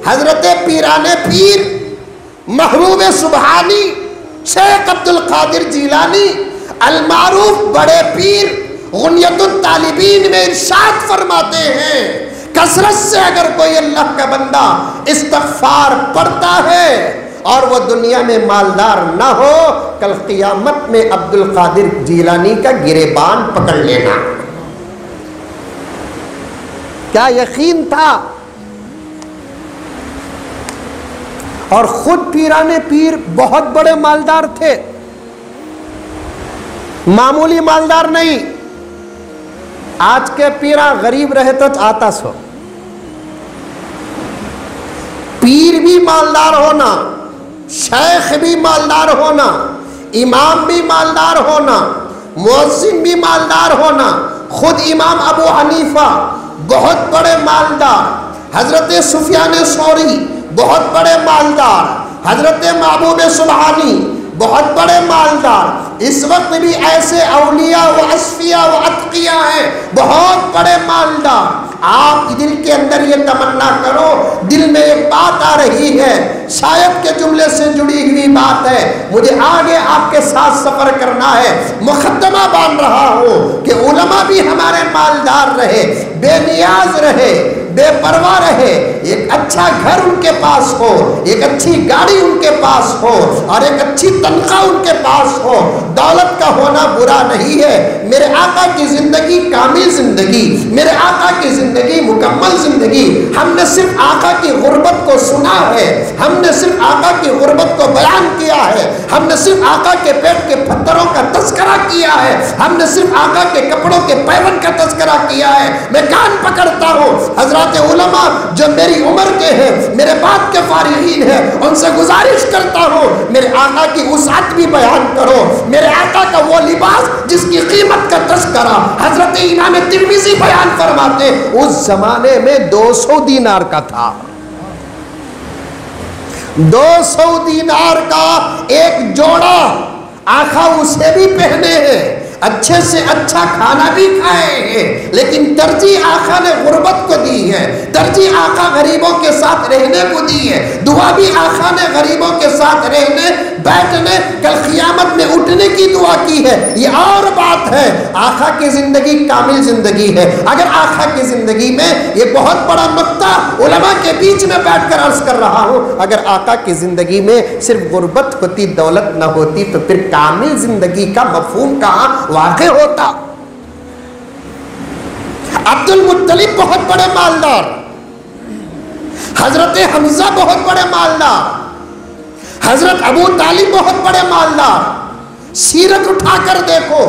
حضرت پیران پیر محبوب سبحانی شیخ عبد القادر جیلانی المعروف بڑے پیر غنیت الطالبین میں ارشاد فرماتے ہیں، کثرت سے اگر کوئی اللہ کا بندہ استغفار پڑھتا ہے اور وہ دنیا میں مالدار نہ ہو، کل قیامت میں عبد القادر جیلانی کا گریبان پکڑ لینا۔ کیا یقین تھا؟ اور خود پیران پیر بہت بڑے مالدار تھے، معمولی مالدار نہیں۔ آج کے پیرا غریب رہے تو آتا سو، پیر بھی مالدار ہونا، شیخ بھی مالدار ہونا، امام بھی مالدار ہونا، مؤذن بھی مالدار ہونا۔ خود امام ابو حنیفہ بہت بڑے مالدار، حضرت سفیان ثوری بہت بڑے مالدار، حضرت محبوب سبحانی بہت بڑے مالدار۔ اس وقت بھی ایسے اولیاء و اصفیاء و اتقیاء ہیں بہت بڑے مالدار۔ آپ دل کے اندر یہ تمنا کرو، دل میں ایک بات آ رہی ہے، شاید کے جملے سے جڑی ہوئی بات ہے، مجھے آگے آپ کے ساتھ سفر کرنا ہے، مقدمہ باندھ رہا ہوں کہ علماء بھی ہمارے مالدار رہے، بے نیاز رہے، بے پرواہ رہے، ایک اچھا گھر ان کے پاس ہو، ایک اچھی گاڑی ان کے پاس ہو، اور ایک اچھی تنخواہ ان کے پاس ہو۔ دولت کا ہونا برا نہیں ہے، میرے آقا کی زندگی کامل زندگی، میرے آقا کی زندگی مکمل زندگی۔ ہم نے صرف آقا کی غربت کو سنا ہے، ہم نے صرف آقا کی غربت کو بیان کیا ہے، ہم نے صرف آقا کے پیٹ کے پتھروں کا تذکرہ کیا ہے، ہم نے صرف آقا کے کپڑوں کے پیون کا تذکرہ کیا ہے۔ میں کان پکڑتا ہوں، حضرات علماء جو میری عمر کے ہیں، میرے بعد کے فارغین ہیں، ان سے گزارش کرتا ہوں میرے آقا کی وسعت بھی بیان کرو، میرے آقا کا وہ لباس جس کی قیمت کا تذکرہ حضرت امام ترمذی بیان فرماتے اس زمانے میں 200 دینار کا تھا۔ 200 دینار کا ایک جوڑا، آقا اسے بھی پہنے ہیں، اچھے سے اچھا کھانا بھی کھائے ہیں، لیکن ترجیح آقا نے غربت کو دی ہے، ترجیح آقا غریبوں کے ساتھ رہنے کو دی ہے، دعا بھی آقا نے غریبوں کے ساتھ رہنے، بیٹھنے، کل قیامت میں اٹھنے کی دعا کی ہے۔ یہ اور بات ہے، آقا کی زندگی کامل زندگی ہے۔ اگر آقا کی زندگی میں، یہ بہت بڑا نقطہ علماء کے بیچ میں بیٹھ کر عرض کر رہا ہوں، اگر آقا کی زندگی میں صرف غربت ہوتی، دولت نہ ہوتی، تو پھر کامل زندگی کا مفہوم کہاں واقع ہوتا؟ عبد المطلب بہت بڑے مالدار، حضرت حمزہ بہت بڑے مالدار، حضرت ابو طالب بہت بڑے مالدار۔ سیرت اٹھا کر دیکھو،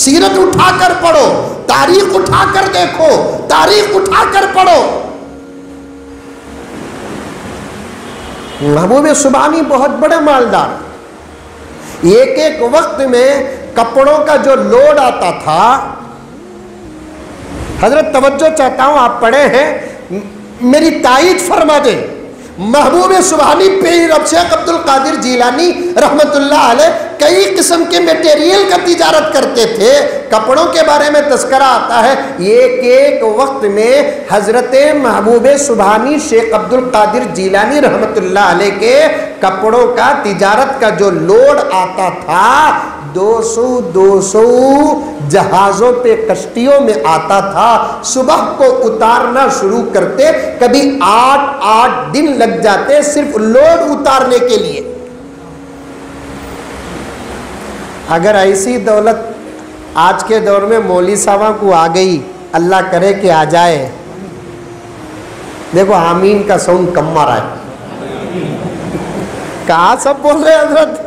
سیرت اٹھا کر پڑھو، تاریخ اٹھا کر دیکھو، تاریخ اٹھا کر پڑھو۔ محبوب سبحانی بہت بڑے مالدار، ایک ایک وقت میں کپڑوں کا جو لوڈ آتا تھا، حضرت توجہ چاہتا ہوں آپ پڑھے ہیں، میری تائید فرما دیں۔ محبوب سبحانی پیر شیخ عبد القادر جیلانی رحمت اللہ علیہ کئی قسم کے میٹیریل کا تجارت کرتے تھے، کپڑوں کے بارے میں تذکرہ آتا ہے۔ ایک ایک وقت میں حضرت محبوب سبحانی شیخ عبد القادر جیلانی رحمت اللہ علیہ کے کپڑوں کا تجارت کا جو لوڈ آتا تھا، 200 جہازوں پہ کشتیوں میں آتا تھا۔ صبح کو اتارنا شروع کرتے، کبھی 8 دن لگ جاتے صرف لوڈ اتارنے کے لیے۔ اگر ایسی دولت آج کے دور میں مولوی صاحبہ کو آ گئی، اللہ کرے کہ آ جائے، دیکھو آمین کا ساؤنڈ کم آ رہا ہے، کہاں سب بول رہے حضرت؟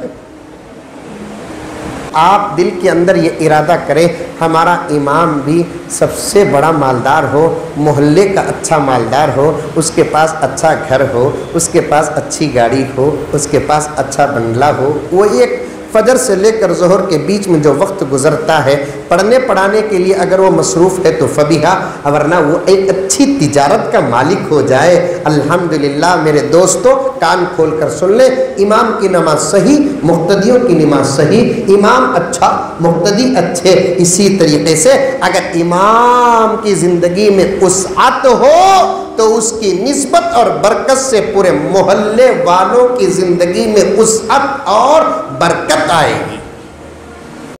آپ دل کے اندر یہ ارادہ کریں، ہمارا امام بھی سب سے بڑا مالدار ہو، محلے کا اچھا مالدار ہو، اس کے پاس اچھا گھر ہو، اس کے پاس اچھی گاڑی ہو، اس کے پاس اچھا بنگلہ ہو۔ وہ ایک فجر سے لے کر ظہر کے بیچ میں جو وقت گزرتا ہے پڑھنے پڑھانے کے لیے، اگر وہ مصروف ہے تو فبیہا، ورنہ وہ ایک اچھی تجارت کا مالک ہو جائے، الحمدللہ۔ میرے دوستو کان کھول کر سن لیں، امام کی نماز صحیح، مقتدیوں کی نماز صحیح، امام اچھا، مقتدی اچھے۔ اسی طریقے سے اگر امام کی زندگی میں وسعت ہو تو تو اس کی نسبت اور برکت سے پورے محلے والوں کی زندگی میں وسعت اور برکت آئے گی۔